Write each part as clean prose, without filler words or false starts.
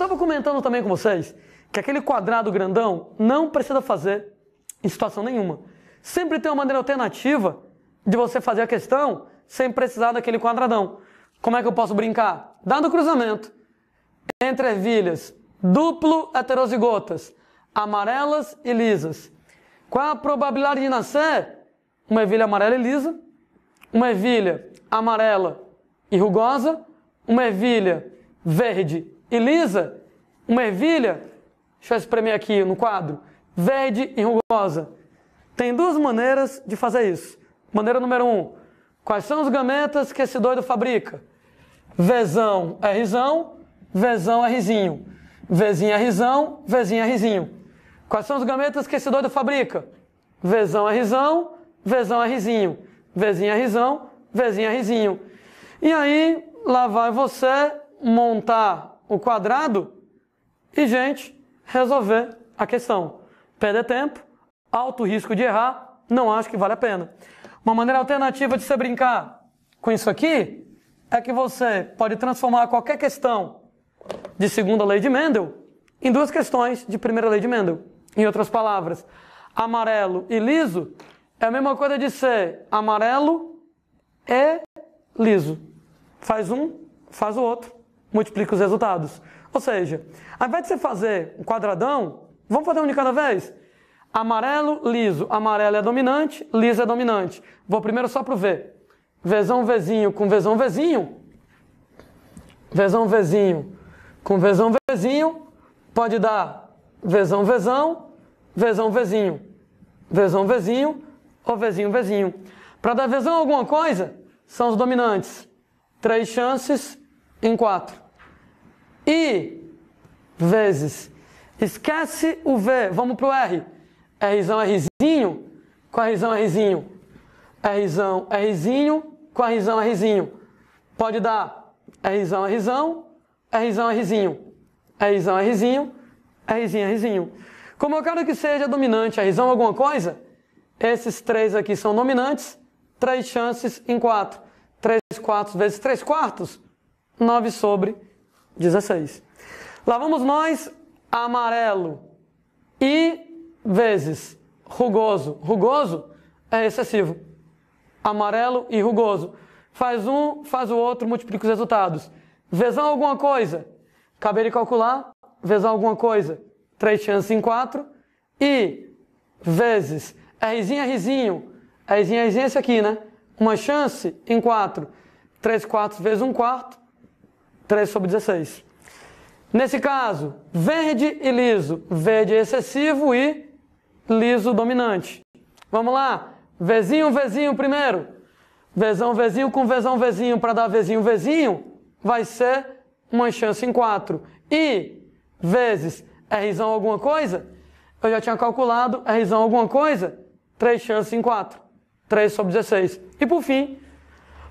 estava comentando também com vocês que aquele quadrado grandão não precisa fazer em situação nenhuma. Sempre tem uma maneira alternativa de você fazer a questão sem precisar daquele quadradão. Como é que eu posso brincar? Dado o cruzamento entre ervilhas duplo heterozigotas, amarelas e lisas. Qual é a probabilidade de nascer uma ervilha amarela e lisa, uma ervilha amarela e rugosa, uma ervilha verde e lisa, uma ervilha, deixa eu espremer aqui no quadro, verde e rugosa. Tem duas maneiras de fazer isso. Maneira número 1, quais são os gametas que esse doido fabrica? Vzão, Rzão, Vzão, Rzinho. Vzinho, Rzão, Vzinho, Rzinho. Quais são os gametas que esse doido fabrica? Vzão, Rzão, Vzão, Rzinho. Vzinho, Rzão, Vzinho, Rzinho. E aí, lá vai você montar o quadrado e, gente, resolver a questão. Perder tempo, alto risco de errar, não acho que vale a pena. Uma maneira alternativa de você brincar com isso aqui é que você pode transformar qualquer questão de segunda lei de Mendel em duas questões de primeira lei de Mendel. Em outras palavras, amarelo e liso é a mesma coisa de ser amarelo e liso. Faz um, faz o outro, multiplica os resultados. Ou seja, ao invés de você fazer um quadradão, vamos fazer um de cada vez? Amarelo, liso. Amarelo é dominante, liso é dominante. Vou primeiro só pro V. Vzão, Vzinho com Vzão, Vzinho. Vzão, Vzinho com Vzão, Vzinho. Pode dar Vzão, Vzão, Vzão, Vzinho. Vzão, Vzinho ou Vzinho, Vzinho. Para dar Vzão alguma coisa, são os dominantes. 3 chances em 4. E vezes. Esquece o V, vamos pro R. Rzão, Rzinho, com Rzão, Rzinho. Rzão, Rzinho, com Rzão, Rzinho. Pode dar Rzão, Rzão, Rzão, Rzinho. Rzão, Rzinho, Rzinho, Rzinho. Como eu quero que seja dominante Rzão alguma coisa, esses 3 aqui são dominantes, 3 chances em 4. 3 quartos vezes 3 quartos, 9 sobre 16. Lá vamos nós, amarelo e vezes rugoso. Rugoso é excessivo. Amarelo e rugoso. Faz um, faz o outro, multiplica os resultados. Vzão alguma coisa, acabei de calcular. Vzão alguma coisa, 3 chances em 4. E vezes Rzinho, Rzinho. Rzinho, Rzinho é esse aqui, né? Uma chance em 4. 3 quartos vezes 1 quarto, 3 sobre 16. Nesse caso, verde e liso. Verde é excessivo e liso dominante. Vamos lá. Vzinho, Vzinho primeiro. Vzão, Vzinho com Vzão, Vzinho para dar Vzinho, Vzinho vai ser uma chance em 4. E vezes Rzão alguma coisa, eu já tinha calculado Rzão alguma coisa, 3 chances em 4. 3 sobre 16. E por fim,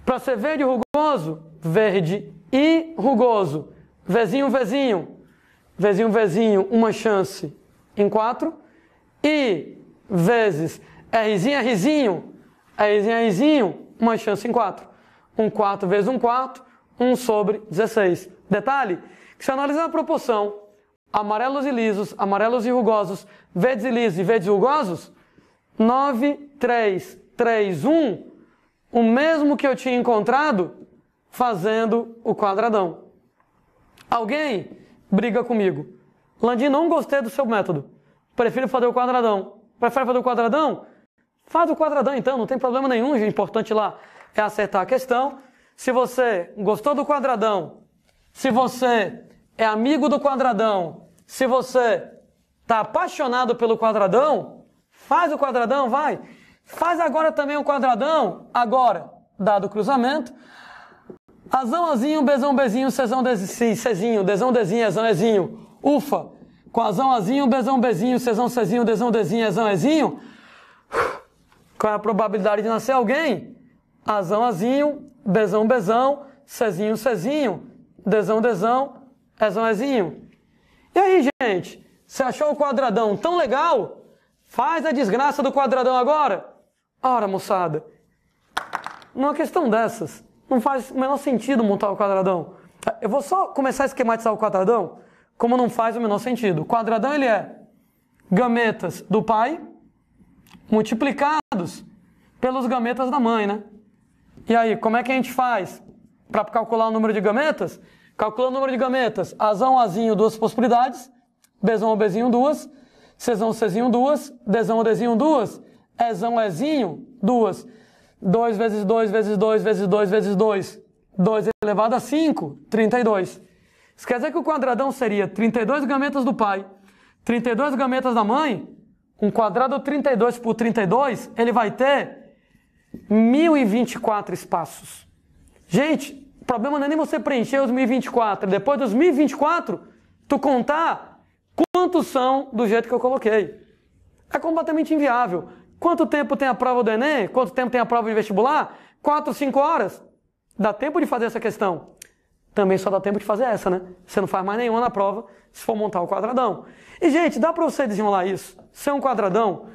para ser verde e rugoso, verde e rugoso. Vzinho, Vzinho. Vzinho, Vzinho, uma chance em 4. E vezes Rzinho, Rzinho. Rzinho, Rzinho, uma chance em 4. 1 quarto vezes 1 quarto, 1 sobre 16. Detalhe, que se analisar a proporção, amarelos e lisos, amarelos e rugosos, verdes e lisos e verdes e rugosos, 9, 3, 3, 1, o mesmo que eu tinha encontrado fazendo o quadradão. Alguém briga comigo. Landim, não gostei do seu método. Prefiro fazer o quadradão. Prefere fazer o quadradão? Faz o quadradão então, não tem problema nenhum. O importante lá é acertar a questão. Se você gostou do quadradão, se você é amigo do quadradão, se você está apaixonado pelo quadradão, faz o quadradão, vai. Faz agora também o quadradão, agora, dado o cruzamento. Azão, azinho, bezão, bezinho, cezão, cezinho, dezão, dezinho, ezão, ezinho. Ufa! Com azão, azinho, bezão, bezinho, cezão, cezinho, dezão, dezinho, ezão, ezinho. Qual é a probabilidade de nascer alguém? Azão, azinho, bezão, bezão, cezinho, cezinho, dezão, dezão, ezão, ezinho. E aí, gente? Você achou o quadradão tão legal? Faz a desgraça do quadradão agora? Ora, moçada, numa questão dessas, não faz o menor sentido montar o quadradão. Eu vou só começar a esquematizar o quadradão como não faz o menor sentido. O quadradão ele é gametas do pai multiplicados pelos gametas da mãe, né? E aí, como é que a gente faz para calcular o número de gametas? Calculando o número de gametas, Azão, Azinho, duas possibilidades, Bzão, Bzinho, duas, Czão, Czinho, duas, Dzão, Dzinho, duas, Ezão, Ezinho, duas. 2 vezes 2 vezes 2 vezes 2 vezes 2, 2 elevado a 5, 32. Isso quer dizer que o quadradão seria 32 gametas do pai, 32 gametas da mãe, um quadrado 32 por 32, ele vai ter 1024 espaços. Gente, o problema não é nem você preencher os 1024, depois dos 1024, tu contar quantos são do jeito que eu coloquei. É completamente inviável. Quanto tempo tem a prova do Enem? Quanto tempo tem a prova de vestibular? 4, 5 horas? Dá tempo de fazer essa questão? Também só dá tempo de fazer essa, né? Você não faz mais nenhuma na prova se for montar o quadradão. E, gente, dá para você desenrolar isso, ser um quadradão,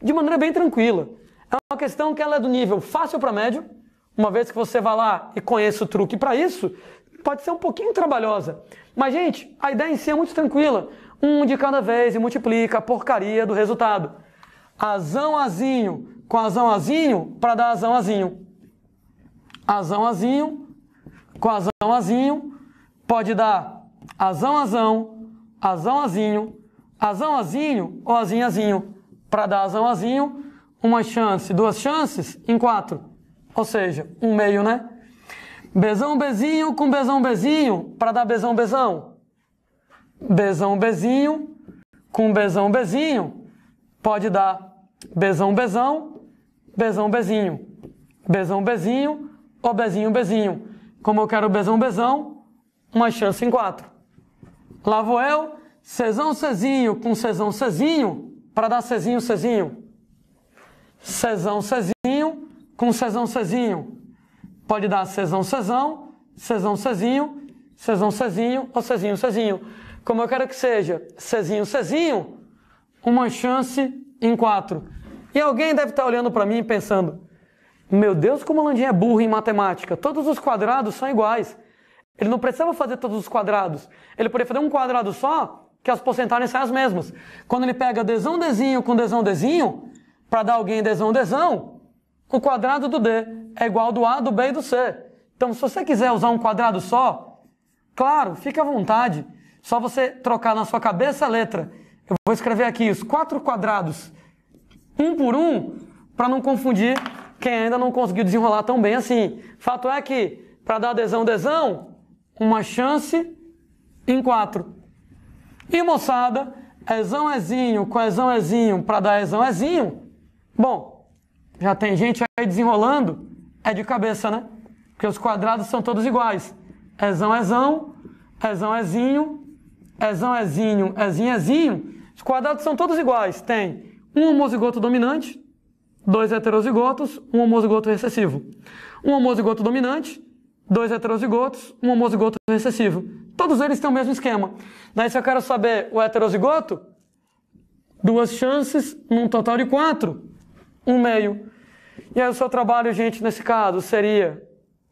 de maneira bem tranquila. É uma questão que ela é do nível fácil para médio. Uma vez que você vai lá e conhece o truque para isso, pode ser um pouquinho trabalhosa. Mas, gente, a ideia em si é muito tranquila. Um de cada vez e multiplica a porcaria do resultado. Azão, Azinho com Azão, Azinho para dar Azão, Azinho. Azão, Azinho com Azão, Azinho pode dar Azão, Azão, Azão, Azinho, Azão, Azinho ou Azinho, Azinho. Para dar Azão, Azinho, uma chance, duas chances em 4. Ou seja, um meio, né? Bzão, Bzinho com Bzão, Bzinho para dar Bzão, Bzão. Bzão, Bzinho com Bzão, Bzinho pode dar Bzão, Bzão, Bzão, Bzinho. Bzão, Bzinho ou Bzinho, Bzinho. Como eu quero Bzão, Bzão, uma chance em 4. Lá vou eu, Czão, Czinho com Czão, Czinho para dar Czinho, Czinho. Czão, Czinho com Czão, Czinho. Pode dar Czão, Czão, Czão, Czinho, Czão, Czinho ou Czinho, Czinho. Como eu quero que seja Czinho, Czinho, uma chance em 4. E alguém deve estar olhando para mim e pensando, meu Deus, como o Landim é burro em matemática. Todos os quadrados são iguais. Ele não precisava fazer todos os quadrados. Ele poderia fazer um quadrado só, que as porcentagens saem as mesmas. Quando ele pega Dzão, Dzinho com Dzão, Dzinho, para dar alguém Dzão, Dzão, o quadrado do D é igual do A, do B e do C. Então, se você quiser usar um quadrado só, claro, fique à vontade. Só você trocar na sua cabeça a letra. Eu vou escrever aqui os 4 quadrados, um por um, para não confundir quem ainda não conseguiu desenrolar tão bem assim. Fato é que, para dar Dzão, Dzão, uma chance em 4. E, moçada, Ezão, Ezinho com Ezão, Ezinho para dar Ezão, Ezinho. Bom, já tem gente aí desenrolando, é de cabeça, né? Porque os quadrados são todos iguais. Ezão, Ezão, Ezão, Ezinho, Ezão, Ezinho, Ezinho, Ezinho. Os quadrados são todos iguais. Tem um homozigoto dominante, 2 heterozigotos, um homozigoto recessivo. Um homozigoto dominante, 2 heterozigotos, um homozigoto recessivo. Todos eles têm o mesmo esquema. Daí, se eu quero saber o heterozigoto, 2 chances num total de 4, um meio. E aí o seu trabalho, gente, nesse caso, seria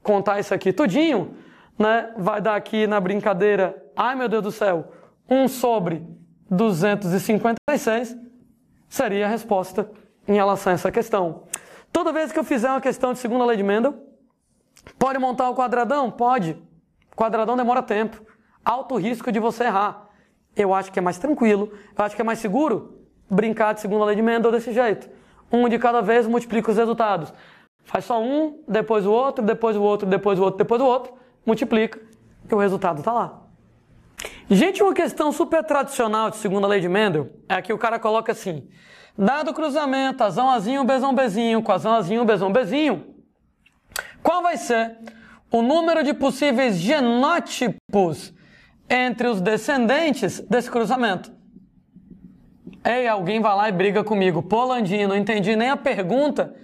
contar isso aqui tudinho, né? Vai dar aqui na brincadeira, ai meu Deus do céu, 1 sobre 256 seria a resposta em relação a essa questão. Toda vez que eu fizer uma questão de segunda lei de Mendel, pode montar o quadradão? Pode. Quadradão demora tempo. Alto risco de você errar. Eu acho que é mais tranquilo, eu acho que é mais seguro brincar de segunda lei de Mendel desse jeito. Um de cada vez, multiplica os resultados. Faz só um, depois o outro, depois o outro, depois o outro, depois o outro, multiplica e o resultado está lá. Gente, uma questão super tradicional de segunda lei de Mendel é que o cara coloca assim, dado o cruzamento, Azão, Azinho, Bzão, Bzinho, com Azão, Azinho, Bzão, Bzinho, qual vai ser o número de possíveis genótipos entre os descendentes desse cruzamento? Ei, alguém vai lá e briga comigo. Pô, Landim, não entendi nem a pergunta.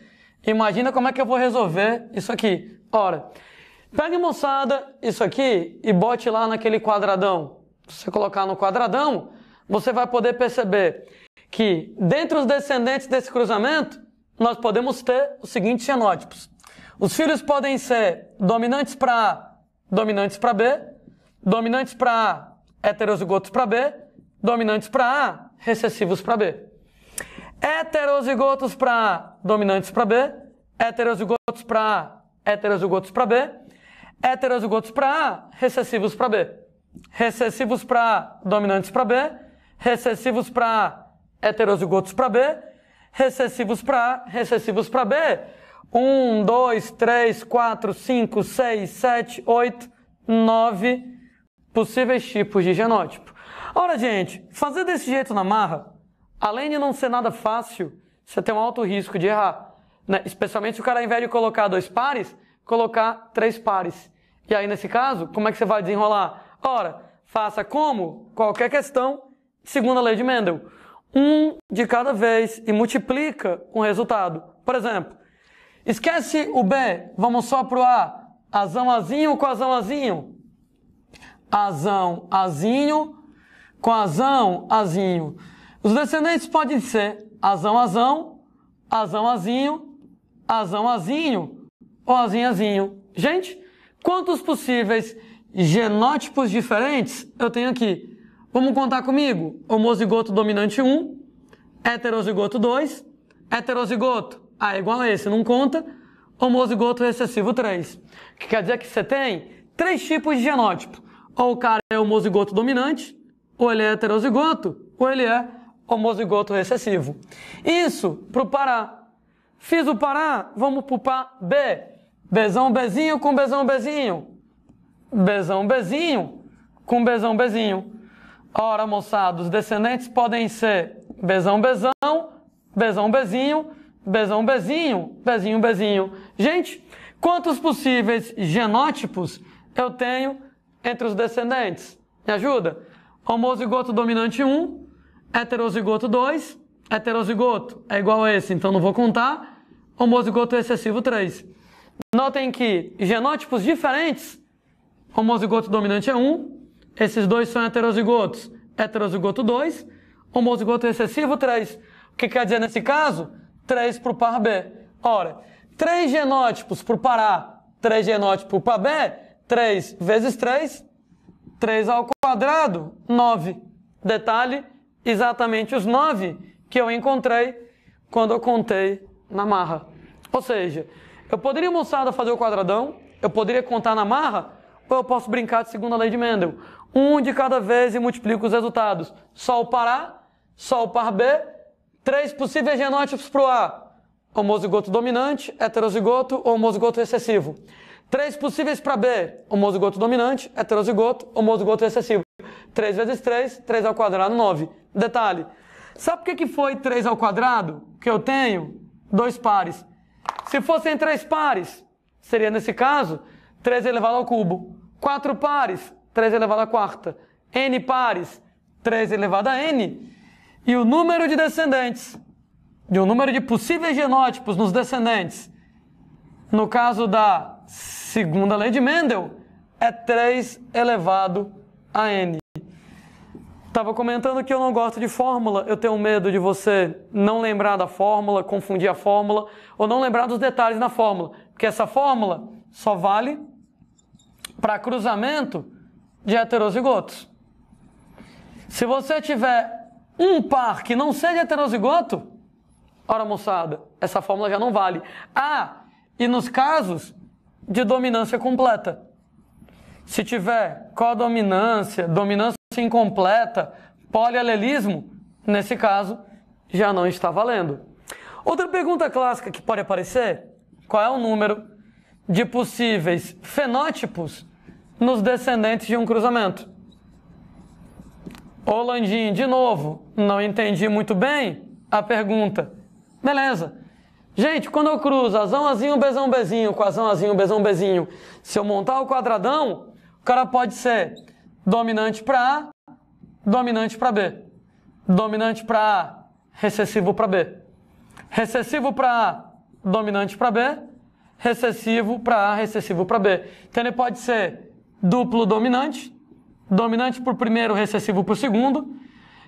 Imagina como é que eu vou resolver isso aqui. Ora, pegue, moçada, isso aqui e bote lá naquele quadradão. Se você colocar no quadradão, você vai poder perceber que, dentre os descendentes desse cruzamento, nós podemos ter os seguintes genótipos. Os filhos podem ser dominantes para A, dominantes para B, dominantes para A, heterozigotos para B, dominantes para A, recessivos para B. Heterozigotos para A, dominantes para B, heterozigotos para A, heterozigotos para B, heterozigotos para A, recessivos para B. Recessivos para A, dominantes para B, recessivos para A, heterozigotos para B, recessivos para A, recessivos para B. 1, 2, 3, 4, 5, 6, 7, 8, 9 possíveis tipos de genótipo. Ora, gente, fazer desse jeito na marra, além de não ser nada fácil, você tem um alto risco de errar, né? Especialmente se o cara, ao invés de colocar 2 pares, colocar 3 pares. E aí, nesse caso, como é que você vai desenrolar? Ora, faça como qualquer questão, segundo a lei de Mendel. 1 de cada vez e multiplica com o resultado. Por exemplo, esquece o B, vamos só para o A. Azão, azinho com azão, azinho. Azão, azinho com azão, azinho. Os descendentes podem ser azão, azão, azão, azinho, azão, azinho ou azinho, azinho. Gente, quantos possíveis genótipos diferentes eu tenho aqui? Vamos contar comigo. Homozigoto dominante 1, heterozigoto 2, heterozigoto A igual a esse, não conta, homozigoto recessivo 3. Que quer dizer que você tem 3 tipos de genótipo. Ou o cara é homozigoto dominante, ou ele é heterozigoto, ou ele é homozigoto recessivo. Isso pro Pará. Fiz o Pará, vamos pro B. Bzão, Bzinho com Bzão, Bzinho. Bzão, Bzinho com Bzão, Bzinho. Ora, moçada, os descendentes podem ser Bzão, Bzão, Bzão, Bzinho, Bzão, Bzinho, Bzinho, Bzinho. Gente, quantos possíveis genótipos eu tenho entre os descendentes? Me ajuda? Homozigoto dominante 1, heterozigoto 2, heterozigoto é igual a esse, então não vou contar, homozigoto recessivo 3. Notem que genótipos diferentes, homozigoto dominante é 1, esses dois são heterozigotos, heterozigoto 2, homozigoto recessivo 3. O que quer dizer nesse caso? 3 para o par B. Ora, 3 genótipos para o par A, 3 genótipos para B, 3 vezes 3, 3 ao quadrado, 9. Detalhe, exatamente os 9 que eu encontrei quando eu contei na marra. Ou seja, eu poderia, moçada, fazer o quadradão, eu poderia contar na marra, ou eu posso brincar de segunda lei de Mendel. 1 de cada vez e multiplico os resultados. Só o par A, só o par B, 3 possíveis genótipos para o A. Homozigoto dominante, heterozigoto ou homozigoto recessivo. 3 possíveis para B. Homozigoto dominante, heterozigoto, homozigoto recessivo. 3 vezes 3, 3 ao quadrado, 9. Detalhe, sabe por que foi 3 ao quadrado? Que eu tenho 2 pares. Se fossem 3 pares, seria nesse caso 3 elevado ao cubo. 4 pares, 3 elevado à quarta. N pares, 3 elevado a N. E o número de descendentes, e o número de possíveis genótipos nos descendentes, no caso da segunda lei de Mendel, é 3 elevado a N. Estava comentando que eu não gosto de fórmula, eu tenho medo de você não lembrar da fórmula, confundir a fórmula, ou não lembrar dos detalhes na fórmula, porque essa fórmula só vale para cruzamento de heterozigotos. Se você tiver um par que não seja heterozigoto, ora, moçada, essa fórmula já não vale. Ah, e nos casos de dominância completa. Se tiver codominância, dominância incompleta, polialelismo, nesse caso, já não está valendo. Outra pergunta clássica que pode aparecer, qual é o número de possíveis fenótipos nos descendentes de um cruzamento? Ô Landim, de novo, não entendi muito bem a pergunta. Beleza. Gente, quando eu cruzo azão, azinho, bezão, bezinho, com azão, azinho, bezão, bezinho, se eu montar o quadradão, o cara pode ser dominante para A, dominante para B. Dominante para A, recessivo para B. Recessivo para A, dominante para B. Recessivo para A, recessivo para B. Então ele pode ser duplo dominante, dominante por primeiro, recessivo por segundo,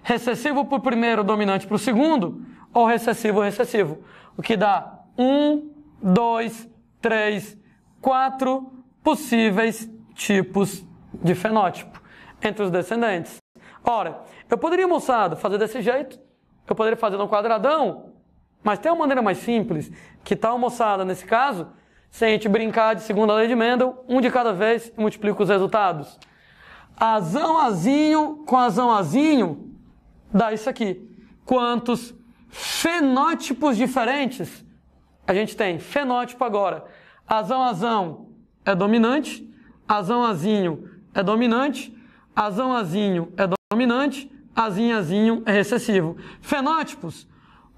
recessivo por primeiro, dominante por segundo, ou recessivo, recessivo. O que dá 1, 2, 3, 4 possíveis tipos de fenótipo. entre os descendentes. Ora, eu poderia, moçada, fazer desse jeito, eu poderia fazer no quadradão, mas tem uma maneira mais simples. Que tal, moçada, nesse caso, se a gente brincar de segunda lei de Mendel, um de cada vez e multiplica os resultados. Azão azinho com azão azinho dá isso aqui. Quantos fenótipos diferentes a gente tem? Fenótipo agora. Azão azão é dominante, azão azinho é dominante, azão azinho é dominante, azinho azinho é recessivo. Fenótipos,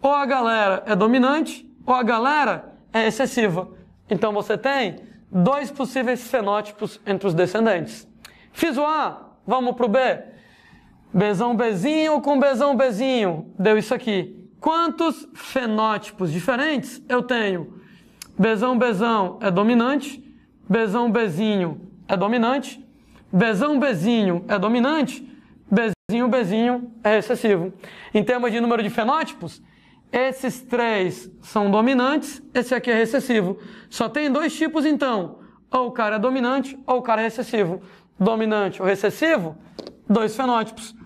ou a galera é dominante, ou a galera é excessiva. Então você tem dois possíveis fenótipos entre os descendentes. Fiz o A, vamos para o B. Bzão Bzinho com Bzão Bzinho, deu isso aqui. Quantos fenótipos diferentes eu tenho? Bzão Bzão é dominante, Bzão Bzinho é dominante, Bzão Bzinho é dominante, Bzinho Bzinho é recessivo. Em termos de número de fenótipos, esses três são dominantes, esse aqui é recessivo. Só tem dois tipos então, ou o cara é dominante ou o cara é recessivo. Dominante ou recessivo, dois fenótipos.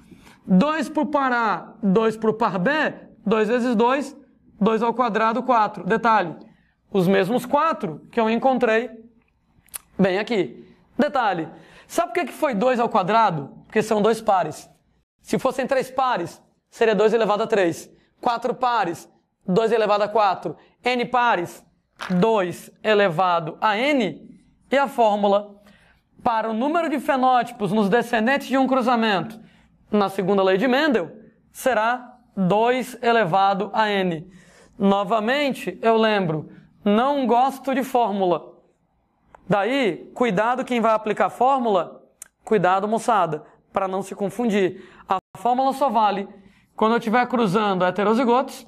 2 para o par A, 2 para o par B, 2 vezes 2, 2 ao quadrado, 4. Detalhe, os mesmos 4 que eu encontrei bem aqui. Detalhe, sabe por que foi 2 ao quadrado? Porque são dois pares. Se fossem 3 pares, seria 2 elevado a 3. 4 pares, 2 elevado a 4. N pares, 2 elevado a N. E a fórmula para o número de fenótipos nos descendentes de um cruzamento na segunda lei de Mendel será 2 elevado a N. Novamente, eu lembro, não gosto de fórmula. Daí, cuidado quem vai aplicar fórmula, cuidado, moçada, para não se confundir. A fórmula só vale quando eu estiver cruzando heterozigotos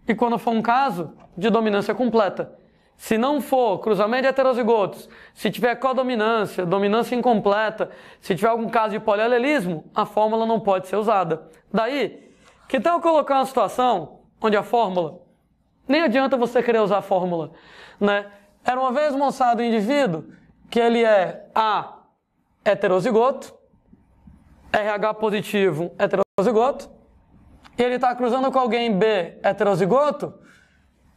e quando for um caso de dominância completa. Se não for cruzamento de heterozigotos, se tiver codominância, dominância incompleta, se tiver algum caso de polialelismo, a fórmula não pode ser usada. Daí, que tal eu colocar uma situação onde a fórmula, nem adianta você querer usar a fórmula, né? Era uma vez, moçado, um indivíduo que ele é A, heterozigoto, RH positivo, heterozigoto, e ele está cruzando com alguém B, heterozigoto,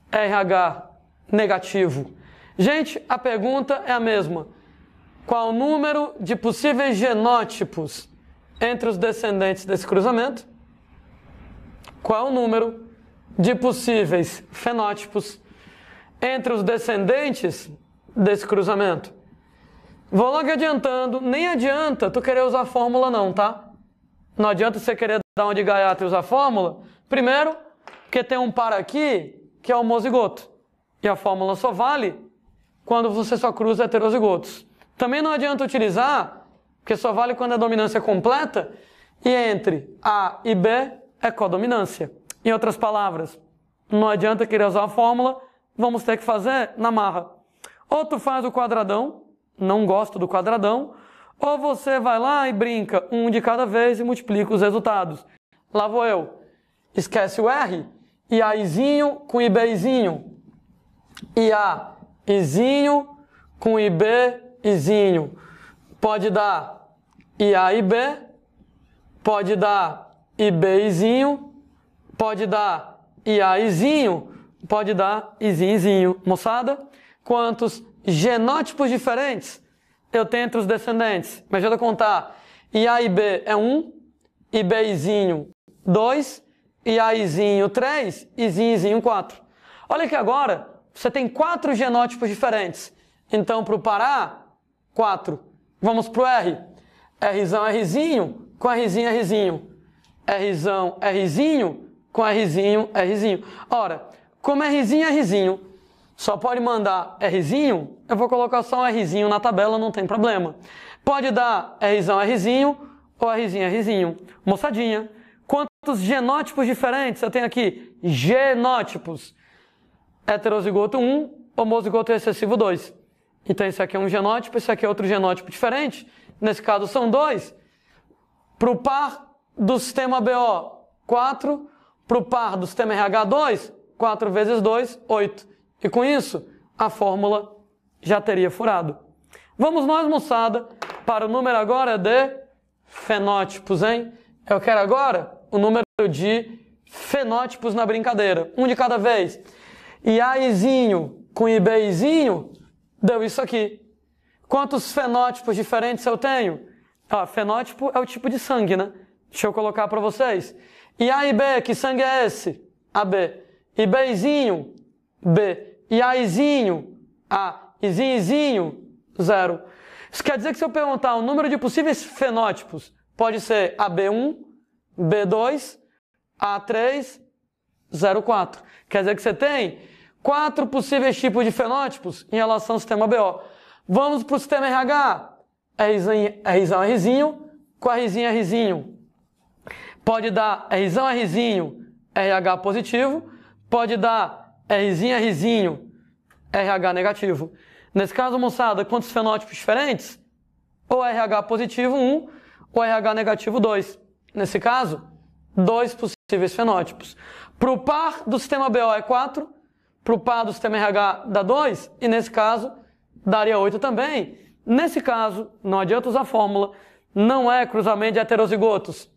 RH negativo. Gente, a pergunta é a mesma. Qual o número de possíveis genótipos entre os descendentes desse cruzamento? Qual o número de possíveis fenótipos entre os descendentes desse cruzamento? Vou logo adiantando, nem adianta tu querer usar a fórmula não, tá? Não adianta você querer dar uma de gaiato e usar a fórmula. Primeiro, porque tem um par aqui que é homozigoto. E a fórmula só vale quando você só cruza heterozigotos. Também não adianta utilizar, porque só vale quando é dominância completa, e entre A e B é codominância. Em outras palavras, não adianta querer usar a fórmula, vamos ter que fazer na marra. Ou tu faz o quadradão, não gosto do quadradão, ou você vai lá e brinca um de cada vez e multiplica os resultados. Lá vou eu. Esquece o R, e Izinho com IBzinho. E A, Izinho com IB, Izinho. Pode dar IA e B, pode dar IB, Izinho, pode dar IA, Izinho, pode dar Izinho, Izinho. Moçada, quantos genótipos diferentes eu tenho entre os descendentes? Me ajuda a contar. IA e B é 1, IBzinho 2, IAzinho 3, Izinho 4. Olha aqui agora, você tem 4 genótipos diferentes. Então, para o par A, 4. Vamos para o R. Rzão, Rzinho, com Rzinho, Rzinho. Rzão, Rzinho, com Rzinho, Rzinho. Ora, como Rzinho, Rzinho, só pode mandar Rzinho, eu vou colocar só um Rzinho na tabela, não tem problema. Pode dar Rzão, Rzinho ou Rzinho, Rzinho. Moçadinha, quantos genótipos diferentes eu tenho aqui? Genótipos. Heterozigoto 1, homozigoto recessivo 2. Então esse aqui é um genótipo, esse aqui é outro genótipo diferente. Nesse caso são 2. Para o par do sistema BO, 4. Para o par do sistema RH, 2. 4 vezes 2, 8. E com isso, a fórmula já teria furado. Vamos nós, moçada, para o número agora de fenótipos, hein? Eu quero agora o número de fenótipos na brincadeira. Um de cada vez. E Azinho com IBzinho deu isso aqui. Quantos fenótipos diferentes eu tenho? Fenótipo é o tipo de sangue, né? Deixa eu colocar para vocês. E A e B, que sangue é esse? AB. E Bzinho, B. E Azinho, A. E Zinho, 0. Isso quer dizer que se eu perguntar o número de possíveis fenótipos, pode ser AB1, B2, A3, 0,4. Quer dizer que você tem 4 possíveis tipos de fenótipos em relação ao sistema BO. Vamos para o sistema RH. Rzão, Rzinho, com Rzinho, Rzinho. Pode dar Rzão, Rzinho, RH positivo. Pode dar Rzinho, Rzinho, RH negativo. Nesse caso, moçada, quantos fenótipos diferentes? Ou RH positivo 1, ou RH negativo 2. Nesse caso, 2 possíveis fenótipos. Para o par do sistema BO é 4, para o par do sistema RH dá 2, e nesse caso, daria 8 também. Nesse caso, não adianta usar fórmula, não é cruzamento de heterozigotos.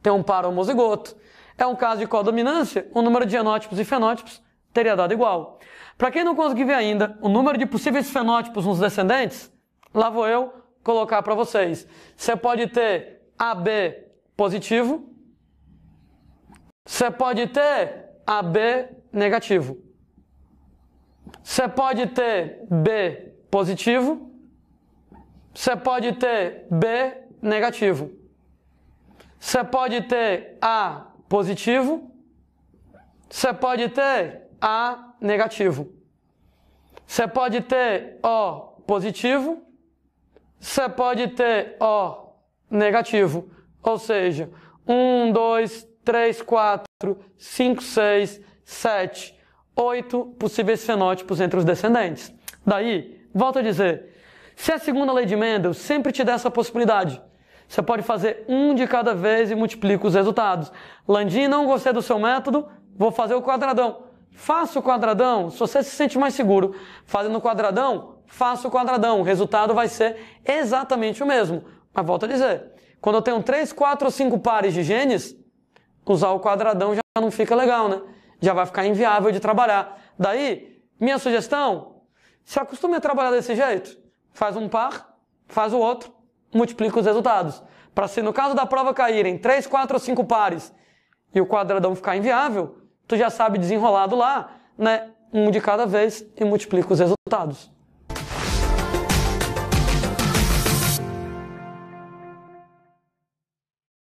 Tem um par homozigoto. É um caso de codominância, o número de genótipos e fenótipos teria dado igual. Para quem não conseguiu ver ainda o número de possíveis fenótipos nos descendentes, lá vou eu colocar para vocês. Você pode ter AB positivo, você pode ter AB negativo. Você pode ter B positivo, você pode ter B negativo. Você pode ter A positivo, você pode ter A negativo. Você pode ter O positivo, você pode ter O negativo. Ou seja, 1, 2, 3, 4, 5, 6, 7, 8 possíveis fenótipos entre os descendentes. Daí, volto a dizer, se a segunda lei de Mendel sempre te der essa possibilidade, você pode fazer um de cada vez e multiplica os resultados. Landim, não gostei do seu método, vou fazer o quadradão. Faça o quadradão, se você se sente mais seguro fazendo o quadradão, faça o quadradão. O resultado vai ser exatamente o mesmo. Mas volto a dizer, quando eu tenho 3, 4 ou 5 pares de genes, usar o quadradão já não fica legal, né? Já vai ficar inviável de trabalhar. Daí, minha sugestão, se acostume a trabalhar desse jeito. Faz um par, faz o outro, multiplica os resultados. Para se no caso da prova caírem 3, 4 ou 5 pares e o quadradão ficar inviável, tu já sabe desenrolado lá, né? Um de cada vez e multiplica os resultados.